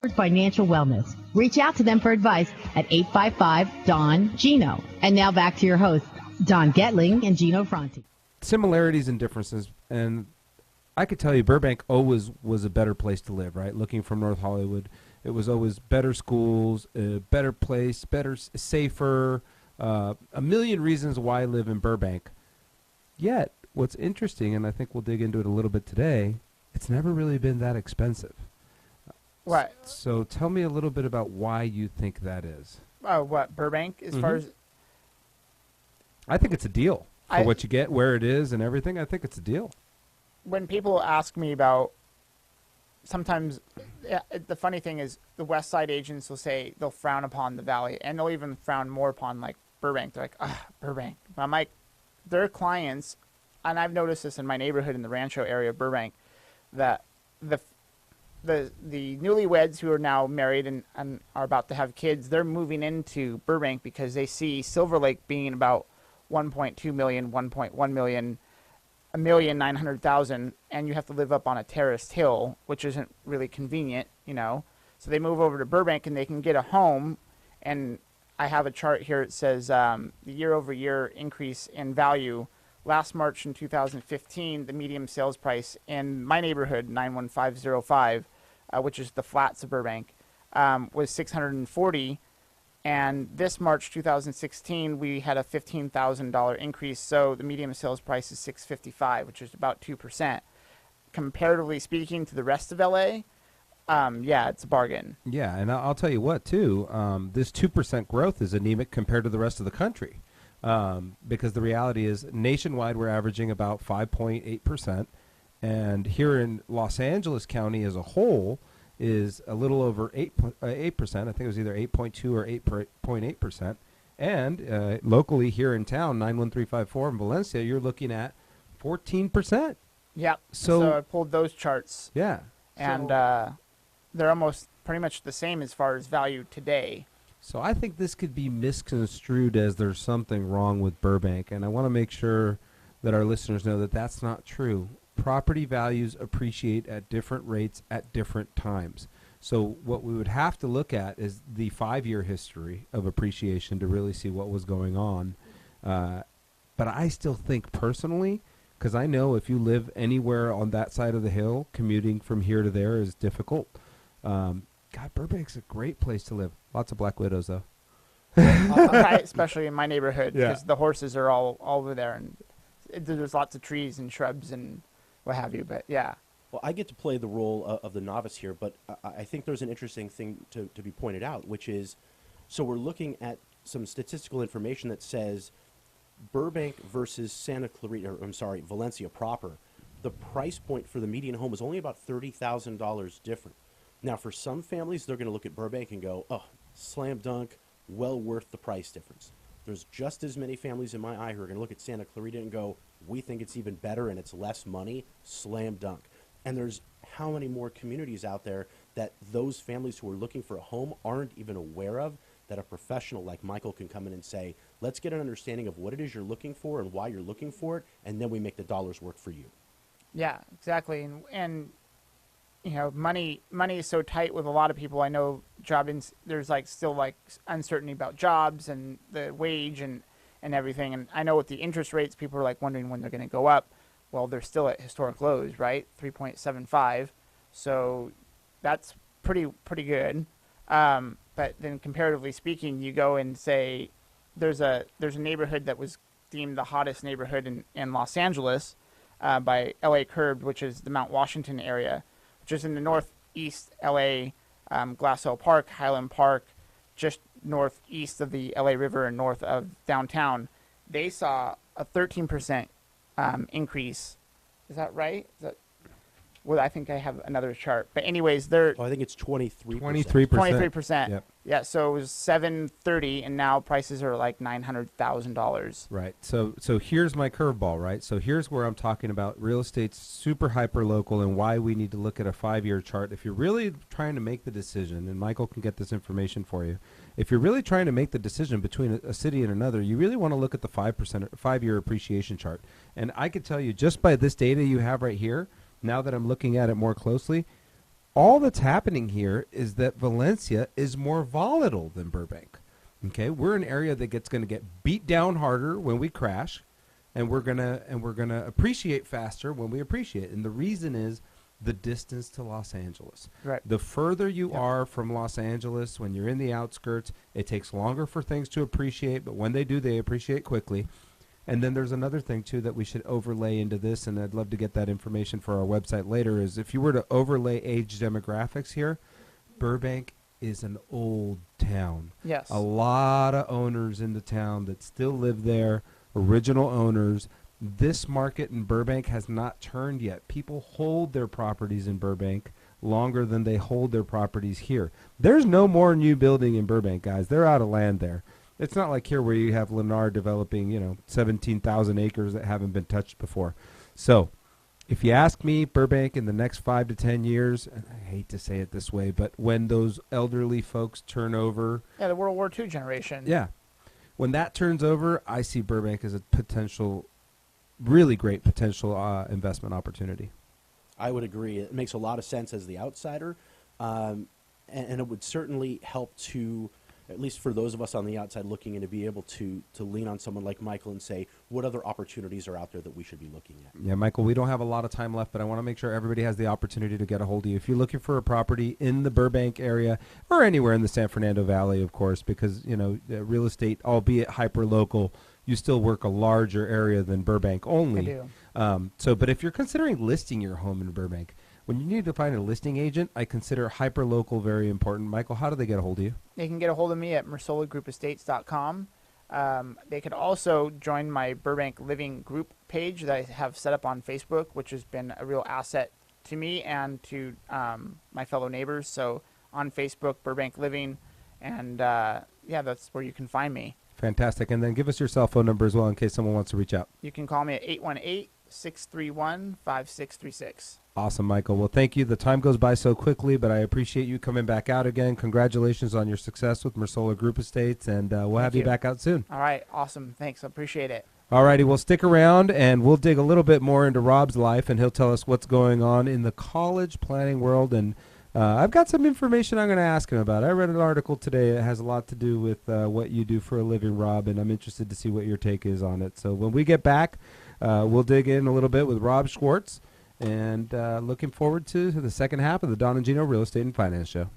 Financial wellness. Reach out to them for advice at 855-DON-GINO. And now back to your hosts, Don Getling and Gino Fronti. Similarities and differences, and I could tell you Burbank always was a better place to live, right? Looking from North Hollywood, it was always better schools, a better place, better, safer, a million reasons why I live in Burbank. Yet, what's interesting, and I think we'll dig into it a little bit today, it's never really been that expensive. What? So tell me a little bit about why you think that is. What, Burbank? As far as I think it's a deal for what you get, where it is, and everything. I think it's a deal. When people ask me about, sometimes the funny thing is the West Side agents will say they'll frown upon the Valley, and they'll even frown more upon like Burbank. They're like, Burbank. But I'm like, their clients, and I've noticed this in my neighborhood in the Rancho area of Burbank, that the newlyweds who are now married and are about to have kids, they're moving into Burbank because they see Silver Lake being about 1.2 million, 1.1 million, 1,900,000, and you have to live up on a terraced hill, which isn't really convenient, you know. So they move over to Burbank and they can get a home. And I have a chart here. It says the year-over-year increase in value. Last March in 2015, the median sales price in my neighborhood, 91505, which is the flats of Burbank, was 640. And this March 2016, we had a $15,000 increase. So the median sales price is 655, which is about 2%. Comparatively speaking to the rest of LA, yeah, it's a bargain. Yeah, and I'll tell you what, too. This 2% growth is anemic compared to the rest of the country. Because the reality is nationwide we're averaging about 5.8%, and here in Los Angeles County as a whole is a little over 8%. I think it was either 8.2 or 8.8%. And locally here in town, 91354 in Valencia, you're looking at 14%. Yeah. So I pulled those charts. Yeah. And they're almost pretty much the same as far as value today. So I think this could be misconstrued as there's something wrong with Burbank, and I want to make sure that our listeners know that that's not true. Property values appreciate at different rates at different times. So what we would have to look at is the 5-year history of appreciation to really see what was going on. But I still think personally, because I know if you live anywhere on that side of the hill, commuting from here to there is difficult. God, Burbank's a great place to live. Lots of black widows, though. Right, especially in my neighborhood, because the horses are all over there, and there's lots of trees and shrubs and what have you. But yeah. Well, I get to play the role of the novice here, but I think there's an interesting thing to be pointed out, which is, so we're looking at some statistical information that says Burbank versus Valencia proper. The price point for the median home is only about $30,000 different. Now, for some families, they're going to look at Burbank and go, oh, slam dunk, well worth the price difference. There's just as many families in my eye who are going to look at Santa Clarita and go, we think it's even better and it's less money, slam dunk. And there's how many more communities out there that those families who are looking for a home aren't even aware of, that a professional like Michael can come in and say, let's get an understanding of what it is you're looking for and why you're looking for it, and then we make the dollars work for you. Yeah, exactly. And you know, money is so tight with a lot of people. I know there's still uncertainty about jobs and the wage and everything. And I know with the interest rates, people are wondering when they're going to go up. Well, they're still at historic lows, right? 3.75. So that's pretty good. But then comparatively speaking, you go and say there's a neighborhood that was deemed the hottest neighborhood in Los Angeles by LA Curbed, which is the Mount Washington area, which is in the northeast LA, Glassell Park, Highland Park, just northeast of the LA River and north of downtown. They saw a 13% increase. Is that right? Well, I think I have another chart. But anyways, I think it's 23%. 23%. Yep. Yeah, so it was $730, and now prices are like $900,000. Right. So here's my curveball, right? So here's where I'm talking about real estate's super hyper local and why we need to look at a 5-year chart. If you're really trying to make the decision, and Michael can get this information for you, if you're really trying to make the decision between a city and another, you really want to look at the 5-year appreciation chart. And I could tell you just by this data you have right here, now that I'm looking at it more closely, all that's happening here is that Valencia is more volatile than Burbank. Okay, we're an area that going to get beat down harder when we crash, and we're gonna appreciate faster when we appreciate. And the reason is the distance to Los Angeles. Right. The further you are from Los Angeles, when you're in the outskirts, it takes longer for things to appreciate, but when they do, they appreciate quickly. And then there's another thing, too, that we should overlay into this, and I'd love to get that information for our website later, is if you were to overlay age demographics here, Burbank is an old town. Yes. A lot of owners in the town that still live there, original owners. This market in Burbank has not turned yet. People hold their properties in Burbank longer than they hold their properties here. There's no more new building in Burbank, guys. They're out of land there. It's not like here where you have Lennar developing, 17,000 acres that haven't been touched before. So if you ask me, Burbank in the next 5 to 10 years, and I hate to say it this way, but when those elderly folks turn over. Yeah, the World War II generation. Yeah. When that turns over, I see Burbank as a potential, really great potential investment opportunity. I would agree. It makes a lot of sense as the outsider, and it would certainly help to, at least for those of us on the outside looking in, to be able to lean on someone like Michael and say, what other opportunities are out there that we should be looking at? Yeah, Michael, we don't have a lot of time left, but I want to make sure everybody has the opportunity to get a hold of you. If you're looking for a property in the Burbank area or anywhere in the San Fernando Valley, of course, because, real estate, albeit hyper-local, you still work a larger area than Burbank only. I do. But if you're considering listing your home in Burbank, when you need to find a listing agent, I consider hyper-local very important. Michael, how do they get a hold of you? They can get a hold of me at mersolagroupastates.com. They could also join my Burbank Living group page that I have set up on Facebook, which has been a real asset to me and to my fellow neighbors. So on Facebook, Burbank Living, and that's where you can find me. Fantastic. And then give us your cell phone number as well in case someone wants to reach out. You can call me at 818-631-5636. Awesome, Michael. Well, thank you. The time goes by so quickly, but I appreciate you coming back out again. Congratulations on your success with Mersola Group Estates, and we'll have you back out soon. All right. Awesome. Thanks. I appreciate it. All righty. Well, stick around, and we'll dig a little bit more into Rob's life, and he'll tell us what's going on in the college planning world. And I've got some information I'm going to ask him about. I read an article today. It has a lot to do with what you do for a living, Rob, and I'm interested to see what your take is on it. So when we get back, we'll dig in a little bit with Rob Schwartz, and looking forward to the second half of the Don and Gino Real Estate and Finance Show.